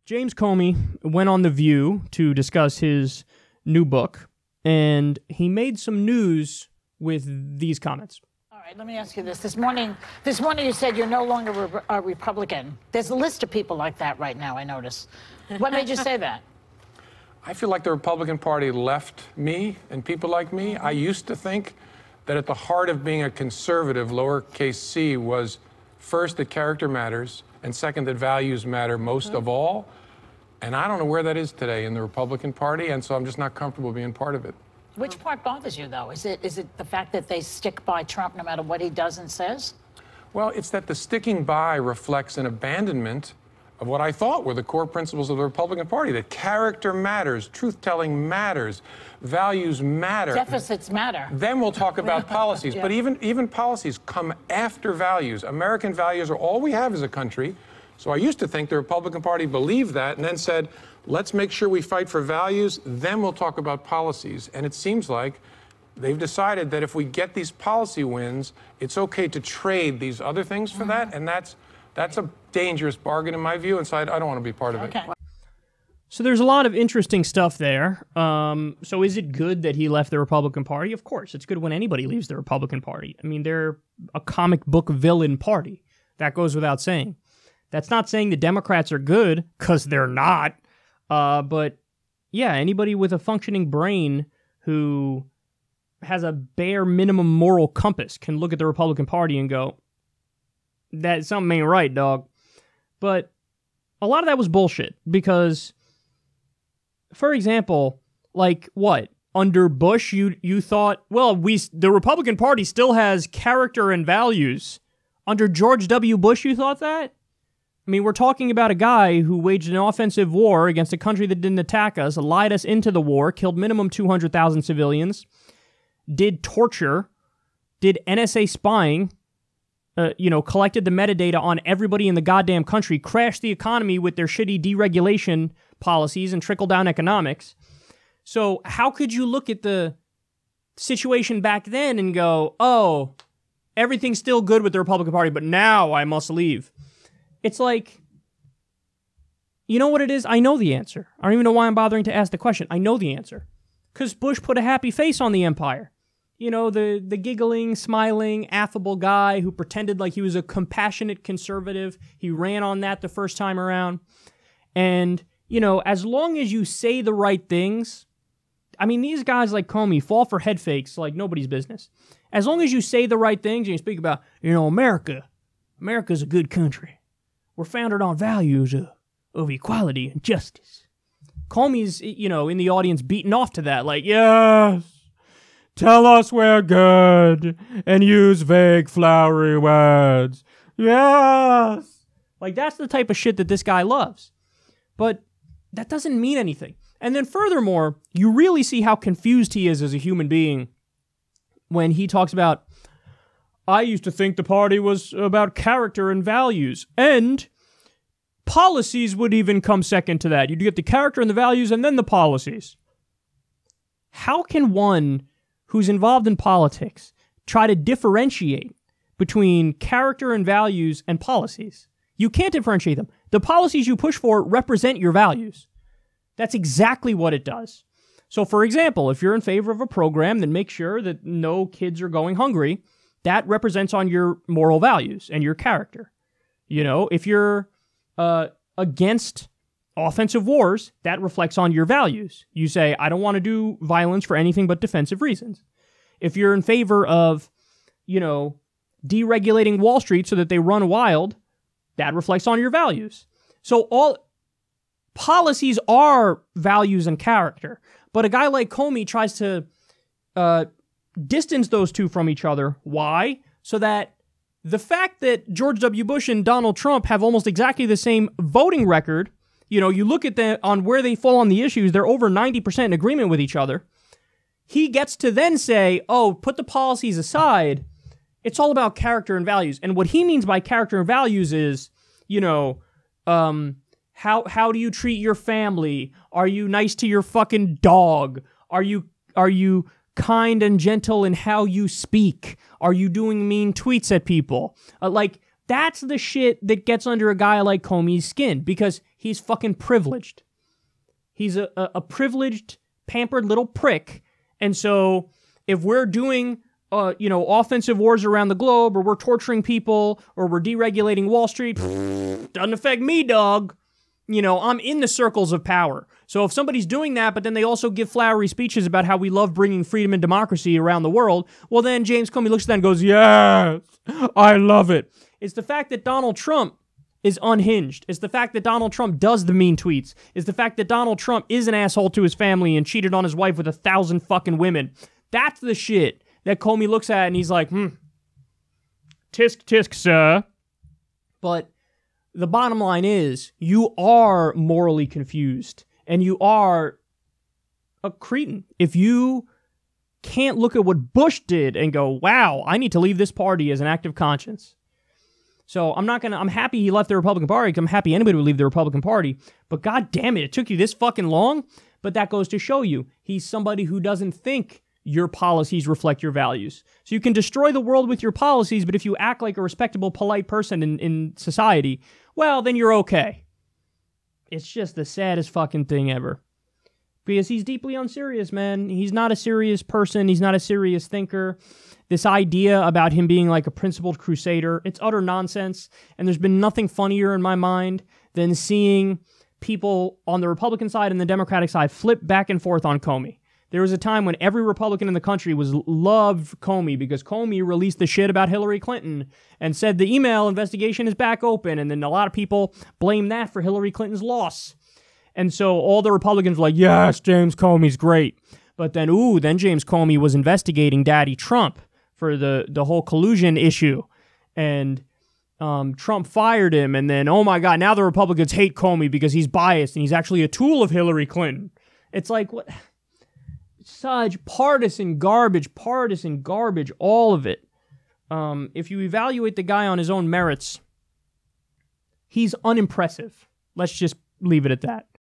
James Comey went on The View to discuss his new book, and he made some news with these comments. All right, let me ask you this. This morning you said you're no longer a Republican. There's a list of people like that right now, I notice. What made you say that? I feel like the Republican Party left me and people like me. I used to think that at the heart of being a conservative, lowercase c, was first that character matters, and second that values matter most of all. And I don't know where that is today in the Republican Party, and so I'm just not comfortable being part of it. Which part bothers you, though? Is it the fact that they stick by Trump no matter what he does and says? Well, it's that the sticking by reflects an abandonment of what I thought were the core principles of the Republican Party, that character matters, truth-telling matters, values matter. Deficits matter. Then we'll talk about policies. Yeah. But even policies come after values. American values are all we have as a country. So I used to think the Republican Party believed that and then said, let's make sure we fight for values, then we'll talk about policies. And it seems like they've decided that if we get these policy wins, it's okay to trade these other things for that, and that's a dangerous bargain in my view, and so I don't want to be part of it. So there's a lot of interesting stuff there. So is it good that he left the Republican Party? Of course, it's good when anybody leaves the Republican Party. I mean, they're a comic book villain party. That goes without saying. That's not saying the Democrats are good, because they're not. But yeah, anybody with a functioning brain who has a bare minimum moral compass can look at the Republican Party and go, that something ain't right, dog. But a lot of that was bullshit, because, for example, like what? Under Bush, you thought, well, the Republican Party still has character and values. Under George W. Bush, you thought that? I mean, we're talking about a guy who waged an offensive war against a country that didn't attack us, lied us into the war, killed minimum 200,000 civilians, did torture, did NSA spying, collected the metadata on everybody in the goddamn country, crashed the economy with their shitty deregulation policies and trickle-down economics. So how could you look at the situation back then and go, oh, everything's still good with the Republican Party, but now I must leave? It's like, you know what it is? I know the answer. I don't even know why I'm bothering to ask the question. I know the answer. Because Bush put a happy face on the empire. You know, the giggling, smiling, affable guy who pretended like he was a compassionate conservative. He ran on that the first time around. And, you know, as long as you say the right things, I mean, these guys like Comey fall for head fakes like nobody's business. As long as you say the right things and you speak about, you know, America's a good country. We're founded on values of equality and justice. Comey's, you know, in the audience beating off to that, like, yes, tell us we're good, and use vague, flowery words. Yes! Like, that's the type of shit that this guy loves. But that doesn't mean anything. And then furthermore, you really see how confused he is as a human being when he talks about, I used to think the party was about character and values, and policies would even come second to that. You'd get the character and the values and then the policies. How can one who's involved in politics try to differentiate between character and values and policies? You can't differentiate them. The policies you push for represent your values. That's exactly what it does. So, for example, if you're in favor of a program that makes sure that no kids are going hungry, that represents on your moral values and your character. You know, if you're against offensive wars, that reflects on your values. You say, I don't want to do violence for anything but defensive reasons. If you're in favor of, you know, deregulating Wall Street so that they run wild, that reflects on your values. So all policies are values and character. But a guy like Comey tries to distance those two from each other. Why? So that the fact that George W. Bush and Donald Trump have almost exactly the same voting record, you know, you look at them on where they fall on the issues, they're over 90% in agreement with each other. He gets to then say, oh, put the policies aside. It's all about character and values. And what he means by character and values is, you know, how do you treat your family? Are you nice to your fucking dog? Are you kind and gentle in how you speak? Are you doing mean tweets at people? Like, That's the shit that gets under a guy like Comey's skin because he's fucking privileged. He's a privileged, pampered little prick. And so if we're doing, offensive wars around the globe, or we're torturing people, or we're deregulating Wall Street, doesn't affect me, dog. I'm in the circles of power. So if somebody's doing that, but then they also give flowery speeches about how we love bringing freedom and democracy around the world, well, then James Comey looks at that and goes, yes, I love it. It's the fact that Donald Trump is unhinged. It's the fact that Donald Trump does the mean tweets. It's the fact that Donald Trump is an asshole to his family and cheated on his wife with 1,000 fucking women. That's the shit that Comey looks at and he's like, tisk, tisk, sir. But the bottom line is, you are morally confused and you are a cretin. If you can't look at what Bush did and go, wow, I need to leave this party as an act of conscience. So I'm happy he left the Republican Party because I'm happy anybody would leave the Republican Party. But god damn it took you this fucking long. But that goes to show you, he's somebody who doesn't think your policies reflect your values. So you can destroy the world with your policies, but if you act like a respectable, polite person in society, well, then you're okay. It's just the saddest fucking thing ever. Because he's deeply unserious, man. He's not a serious person. He's not a serious thinker. This idea about him being like a principled crusader, it's utter nonsense. And there's been nothing funnier in my mind than seeing people on the Republican side and the Democratic side flip back and forth on Comey. There was a time when every Republican in the country loved Comey because Comey released the shit about Hillary Clinton and said the email investigation is back open. And then a lot of people blame that for Hillary Clinton's loss. And so all the Republicans were like, yes, James Comey's great. But then, then James Comey was investigating Daddy Trump for the whole collusion issue. And Trump fired him. And then, oh my God, now the Republicans hate Comey because he's biased and he's actually a tool of Hillary Clinton. It's like, what? Such partisan garbage, all of it. If you evaluate the guy on his own merits, he's unimpressive. Let's just leave it at that.